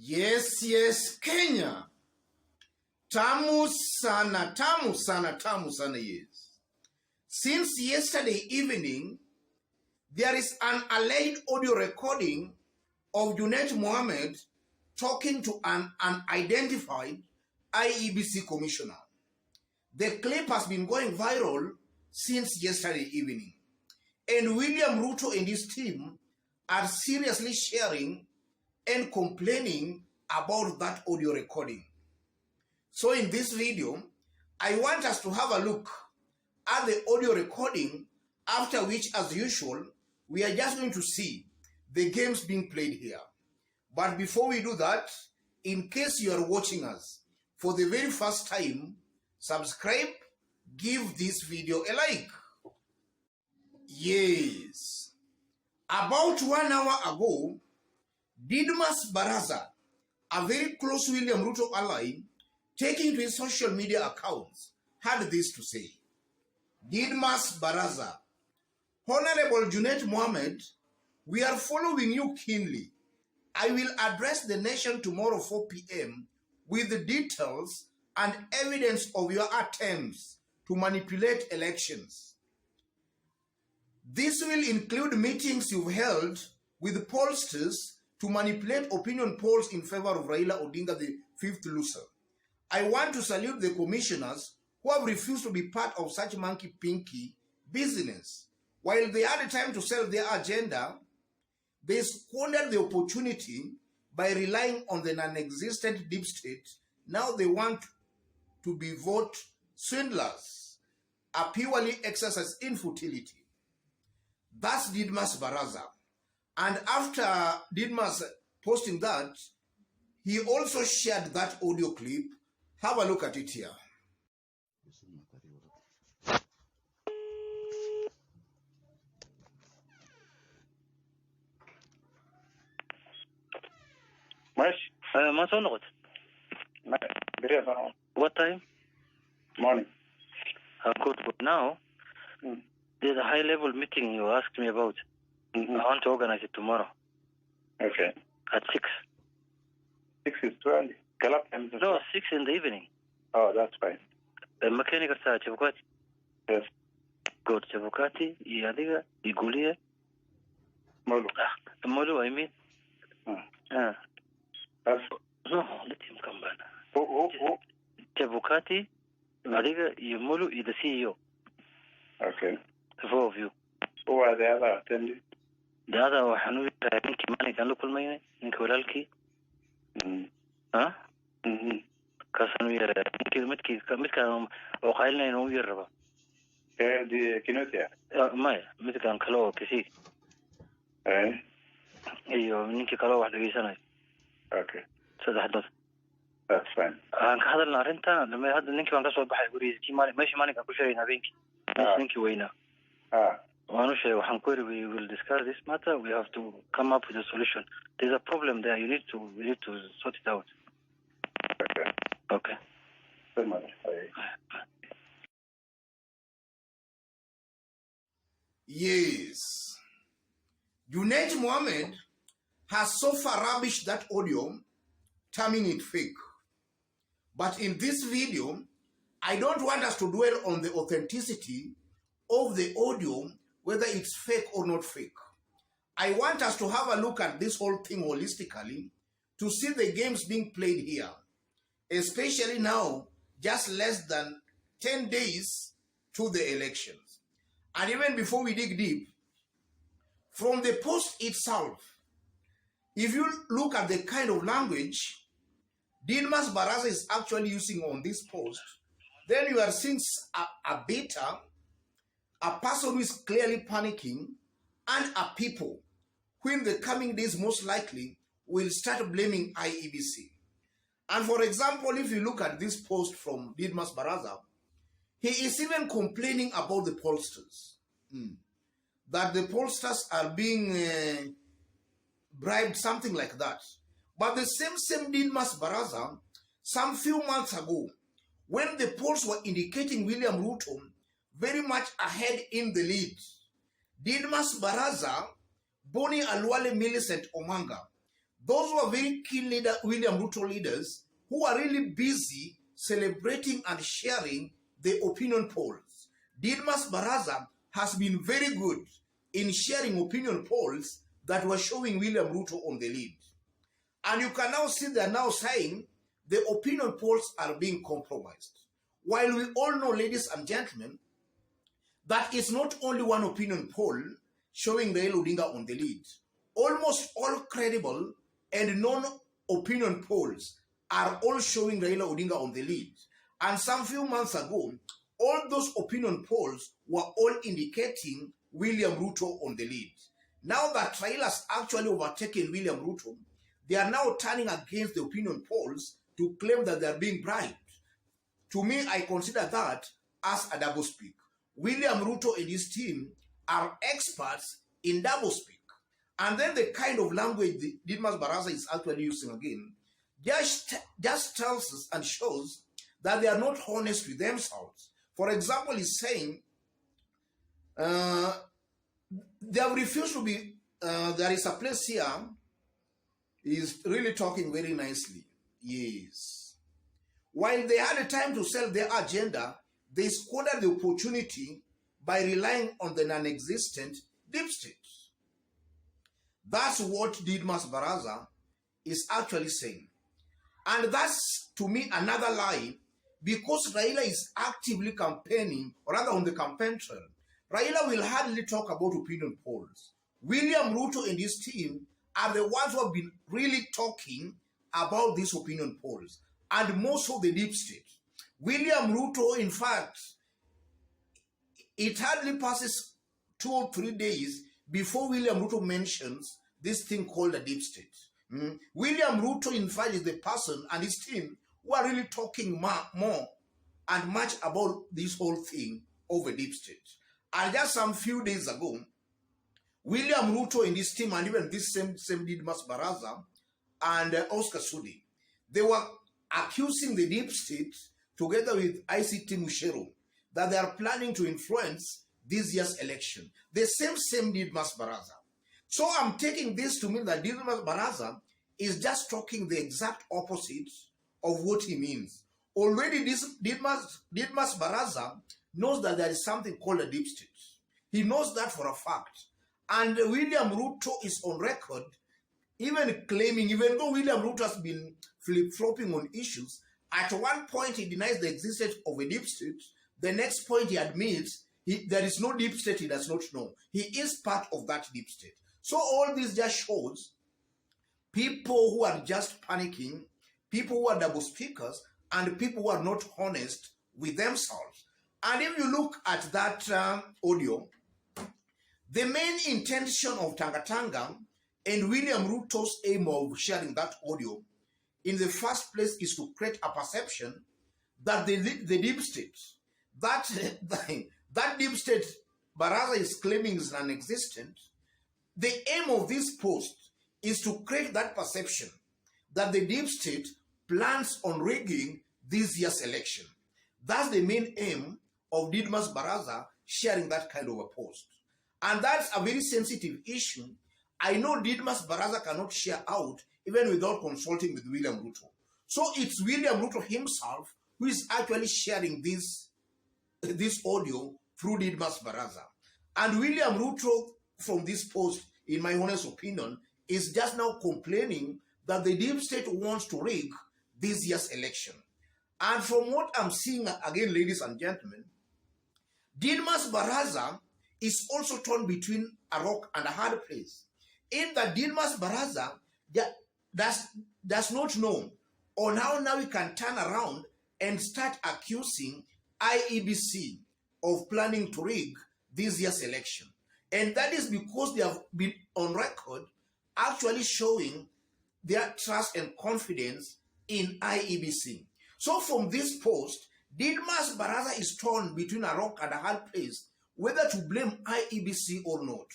Yes, Kenya. Tamu sana, yes. Since yesterday evening, there is an alleged audio recording of Junet Mohammed talking to an unidentified IEBC commissioner. The clip has been going viral since yesterday evening. And William Ruto and his team are seriously sharing and complaining about that audio recording. So in this video, I want us to have a look at the audio recording, after which, as usual, we are just going to see the games being played here. But before we do that, in case you are watching us for the very first time, subscribe, give this video a like. Yes. About 1 hour ago, Didmas Baraza, a very close William Ruto ally, taking to his social media accounts, had this to say. Didmas Baraza, Honorable Junet Mohammed, we are following you keenly. I will address the nation tomorrow 4 p.m. with the details and evidence of your attempts to manipulate elections. This will include meetings you've held with pollsters to manipulate opinion polls in favor of Raila Odinga, the fifth loser. I want to salute the commissioners who have refused to be part of such monkey-pinky business. While they had time to sell their agenda, they squandered the opportunity by relying on the non-existent deep state. Now they want to be vote swindlers, a purely exercise in futility. That's Didmas Baraza. And after Didmas posting that, he also shared that audio clip. Have a look at it here. What time? Morning. Good. Now, there's a high-level meeting you asked me about. I want to organize it tomorrow. Okay. At 6. 6 is too early. No, 6 in the evening. Oh, that's fine. Mechanical side, Chabukati. Yes. Good. Chabukati, Yadiga, Igulia. Molu. Molu, I mean. That's... No, let him come back. Who? Chabukati, Yadiga, Molu is the CEO. Okay. The 4 of you. Who are the other attendees? The other one, Ninki Mani, can look on my Ninki Walalki. Huh? Kasan we are Ninki Mitka or Kailna in Uyerba. The Kinotia? My, Mitka Kalo, Kisi. Eh? Ninki Kalo, the reason. Okay. So that's fine. And Kadal Narenta, the may have the Ninki on the Soba, Guri, Kimani, Meshimani, Kakusha in a wink. Ninki Wayna. We will discuss this matter. We have to come up with a solution. There's a problem there. We need to sort it out. Okay. Good morning. Yes. Junet Mohammed has so far rubbished that audio, terming it fake. But in this video, I don't want us to dwell on the authenticity of the audio, whether it's fake or not fake. I want us to have a look at this whole thing holistically to see the games being played here, especially now, just less than 10 days to the elections. And even before we dig deep, from the post itself, if you look at the kind of language Didmas Baraza is actually using on this post, then you are seeing a beta, a person who is clearly panicking, and a people who in the coming days most likely will start blaming IEBC. And for example, if you look at this post from Didmas Baraza, he is even complaining about the pollsters. That the pollsters are being bribed, something like that. But the same Didmas Baraza, some few months ago, when the polls were indicating William Ruto very much ahead in the lead, Didmas Baraza, Boni Alwale Millicent Omanga, those who are very key William Ruto leaders who are really busy celebrating and sharing the opinion polls. Didmas Baraza has been very good in sharing opinion polls that were showing William Ruto on the lead. And you can now see they're now saying the opinion polls are being compromised. While we all know, ladies and gentlemen, that it's not only one opinion poll showing Raila Odinga on the lead. Almost all credible and non-opinion polls are all showing Raila Odinga on the lead. And some few months ago, all those opinion polls were all indicating William Ruto on the lead. Now that Raila has actually overtaken William Ruto, they are now turning against the opinion polls to claim that they are being bribed. To me, I consider that as a doublespeak. William Ruto and his team are experts in doublespeak. And then the kind of language Didmas Baraza is actually using again just tells us and shows that they are not honest with themselves. For example, he's saying they have refused to be, there is a place here, he's really talking very nicely. Yes. While they had a time to sell their agenda, they squandered the opportunity by relying on the non-existent deep state. That's what Didmas Baraza is actually saying. And that's, to me, another lie, because Raila is actively campaigning, or rather on the campaign trail. Raila will hardly talk about opinion polls. William Ruto and his team are the ones who have been really talking about these opinion polls, and most of the deep state. William Ruto, in fact, it hardly passes 2 or 3 days before William Ruto mentions this thing called a deep state. William Ruto, in fact, is the person and his team who are really talking more and much about this whole thing of a deep state. And just some few days ago, William Ruto and his team, and even this same Didmas Baraza and Oscar Sudi, they were accusing the deep state together with ICT Mushero that they are planning to influence this year's election. The same Didmas Baraza. So I'm taking this to mean that Didmas Baraza is just talking the exact opposite of what he means. Already this Didmas Baraza knows that there is something called a deep state. He knows that for a fact. And William Ruto is on record even claiming, even though William Ruto has been flip-flopping on issues, at one point he denies the existence of a deep state. The next point he admits there is no deep state he does not know. He is part of that deep state. So all this just shows people who are just panicking, people who are double speakers, and people who are not honest with themselves. And if you look at that audio, the main intention of Tanga Tanga and William Ruto's aim of sharing that audio in the first place is to create a perception that the deep state, that deep state Baraza is claiming is non-existent. The aim of this post is to create that perception that the deep state plans on rigging this year's election. That's the main aim of Didmas Baraza sharing that kind of a post. And that's a very sensitive issue. I know Didmas Baraza cannot share out even without consulting with William Ruto. So it's William Ruto himself who is actually sharing this audio through Didmas Baraza. And William Ruto, from this post, in my honest opinion, is just now complaining that the deep state wants to rig this year's election. And from what I'm seeing, again, ladies and gentlemen, Didmas Baraza is also torn between a rock and a hard place. In that Didmas Baraza does not know on how now we can turn around and start accusing IEBC of planning to rig this year's election. And that is because they have been on record actually showing their trust and confidence in IEBC. So from this post, Didmas Baraza is torn between a rock and a hard place, whether to blame IEBC or not.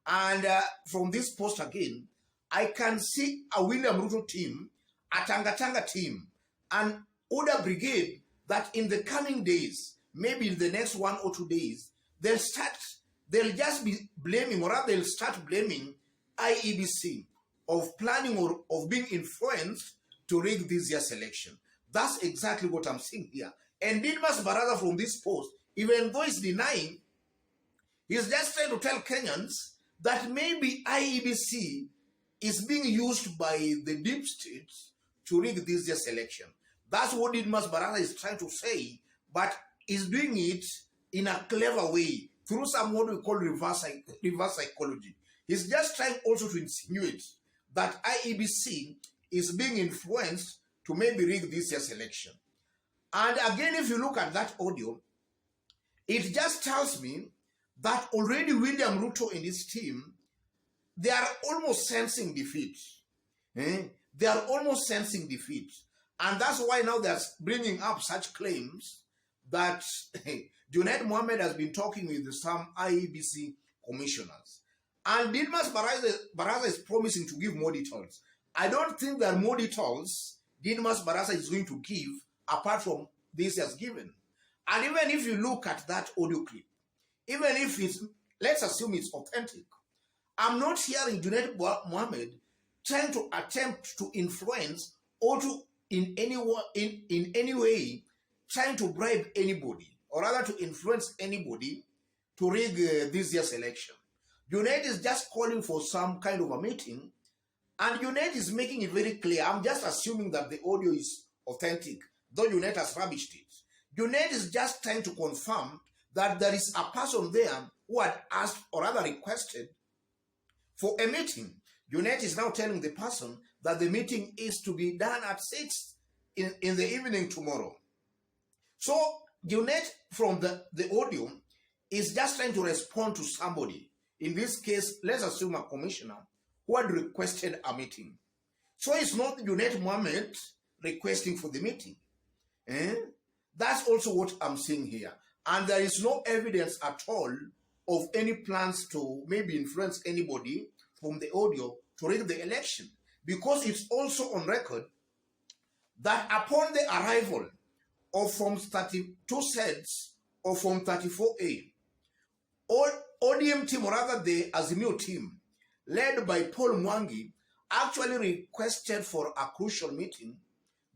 And from this post again, I can see a William Ruto team, a Tanga Tanga team, and UDA brigade that in the coming days, maybe in the next 1 or 2 days, they'll just be blaming, or rather they'll start blaming IEBC of planning or of being influenced to rig this year's election. That's exactly what I'm seeing here. And Didmas Baraza from this post, even though he's denying, he's just trying to tell Kenyans that maybe IEBC is being used by the deep state to rig this year's election. That's what Didmas Baraza is trying to say, but he's doing it in a clever way through some what we call reverse psychology. He's just trying also to insinuate that IEBC is being influenced to maybe rig this year's election. And again, if you look at that audio, it just tells me that already William Ruto and his team, they are almost sensing defeat. They are almost sensing defeat. And that's why now they're bringing up such claims that Junet Mohammed has been talking with some IEBC commissioners. And Didmas Baraza is promising to give more details. I don't think there are more details Didmas Baraza is going to give apart from this he has given. And even if you look at that audio clip, even if it's, let's assume it's authentic, I'm not hearing Junet Mohammed trying to attempt to influence or to in any way trying to bribe anybody, or rather to influence anybody to rig this year's election. Junet is just calling for some kind of a meeting, and Junet is making it very clear. I'm just assuming that the audio is authentic, though Junet has rubbished it. Junet is just trying to confirm that there is a person there who had asked or rather requested for a meeting. Junet is now telling the person that the meeting is to be done at 6 in the evening tomorrow. So Junet from the audio is just trying to respond to somebody. In this case, let's assume a commissioner who had requested a meeting. So it's not Junet Mohammed requesting for the meeting. That's also what I'm seeing here. And there is no evidence at all of any plans to maybe influence anybody from the audio to rig the election. Because it's also on record that upon the arrival of Form 32 sets or Form 34A, ODM team, or rather the Azimio team, led by Paul Mwangi, actually requested for a crucial meeting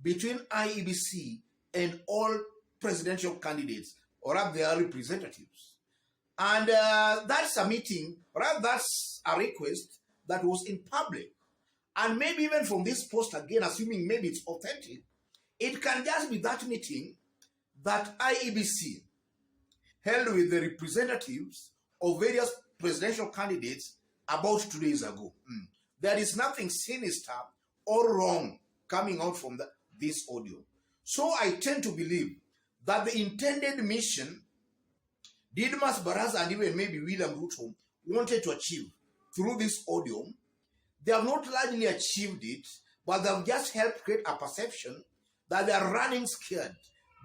between IEBC and all presidential candidates, or rather their representatives. And that's a meeting, or rather that's a request that was in public. And maybe even from this post again, assuming maybe it's authentic, it can just be that meeting that IEBC held with the representatives of various presidential candidates about 2 days ago. There is nothing sinister or wrong coming out from this audio. So I tend to believe that the intended mission Didmas Baraza and even maybe William Ruto wanted to achieve through this audio, they have not largely achieved it, but they have just helped create a perception that they are running scared.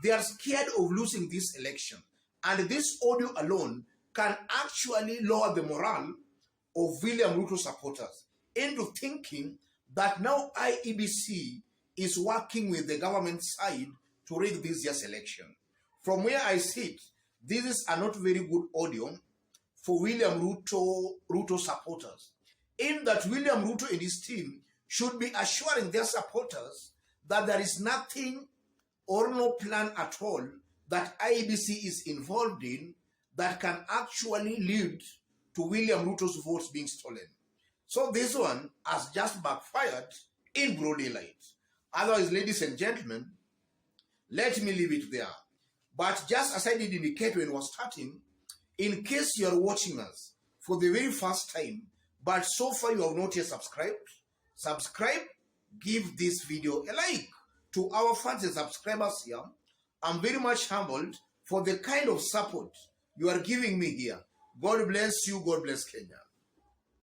They are scared of losing this election. And this audio alone can actually lower the morale of William Ruto supporters into thinking that now IEBC is working with the government side to rig this year's election. From where I sit, this is a not very good audio for William Ruto supporters, in that William Ruto and his team should be assuring their supporters that there is nothing or no plan at all that IEBC is involved in that can actually lead to William Ruto's votes being stolen. So this one has just backfired in broad daylight. Otherwise, ladies and gentlemen, let me leave it there. But just as I did indicate when I was starting, in case you are watching us for the very first time, but so far you have not yet subscribe, give this video a like. To our fans and subscribers here, I'm very much humbled for the kind of support you are giving me here. God bless you. God bless Kenya.